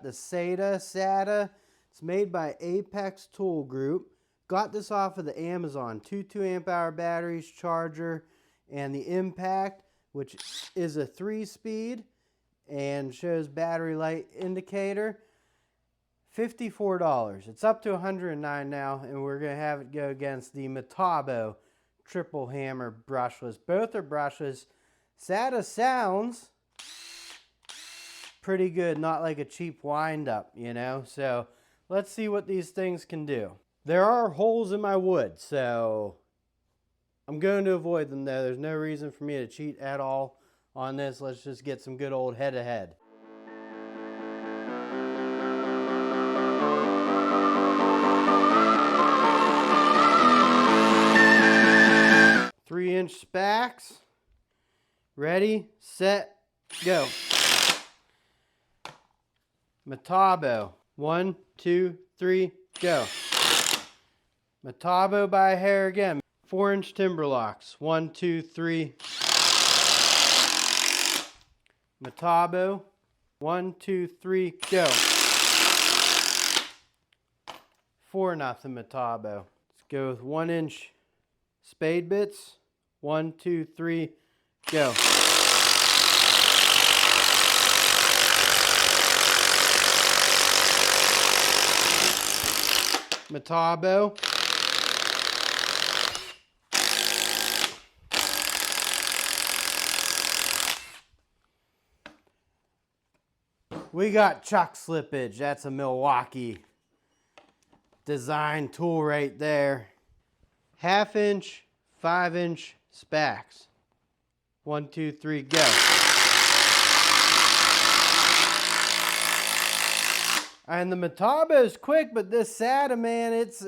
The Sata. It's made by Apex Tool Group. Got this off of the Amazon. 2 2-amp hour batteries, charger, and the impact, which is a 3-speed and shows battery light indicator. $54. It's up to $109 now, and we're going to have it go against the Metabo triple hammer brushless. Both are brushless. Sata sounds pretty good, not like a cheap wind up, you know. So let's see what these things can do. There are holes in my wood, so I'm going to avoid them though. There's no reason for me to cheat at all on this. Let's just get some good old head to head. Three-inch spacks. Ready, set, go. Metabo. 1, 2, 3, go. Metabo by a hair again. 4-inch timber locks. 1, 2, 3. Metabo. 1, 2, 3, go. 4-0 Metabo. Let's go with 1-inch spade bits. 1, 2, 3, go. Metabo. We got chuck slippage. That's a Milwaukee design tool right there. 1/2-inch, 5-inch spacks. 1, 2, 3, go. And the Metabo is quick, but this Sata, man, it's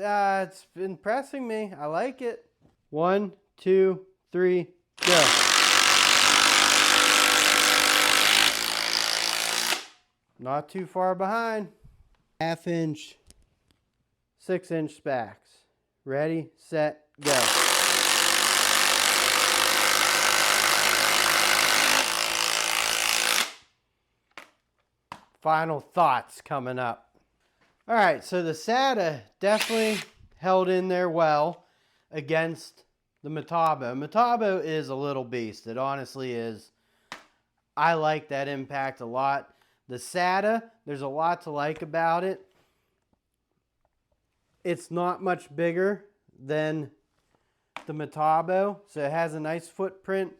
impressing me. I like it. 1, 2, 3, go. Not too far behind. 1/2-inch, 6-inch spacks. Ready, set, go. Final thoughts coming up. All right, so the Sata definitely held in there well against the Metabo. Metabo is a little beast. It honestly is. I like that impact a lot. The Sata, there's a lot to like about it. It's not much bigger than the Metabo, so it has a nice footprint.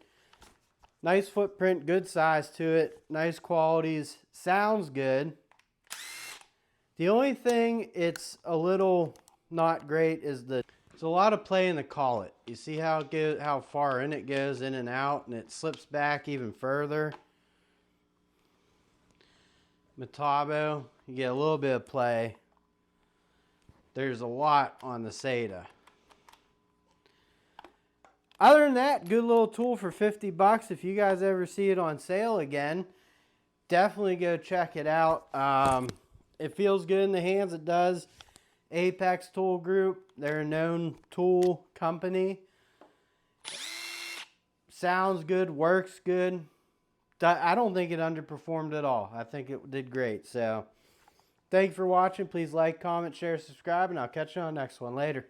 Nice footprint, good size to it, nice qualities, sounds good. The only thing it's a little not great is there's a lot of play in the collet. You see how it goes, how far in it goes in and out, and it slips back even further. Metabo, you get a little bit of play. There's a lot on the Sata. Other than that, good little tool for 50 bucks. If you guys ever see it on sale again, definitely go check it out. It feels good in the hands, it does. Apex Tool Group, they're a known tool company. Sounds good, works good. I don't think it underperformed at all. I think it did great. So, thank you for watching. Please like, comment, share, subscribe, and I'll catch you on the next one. Later.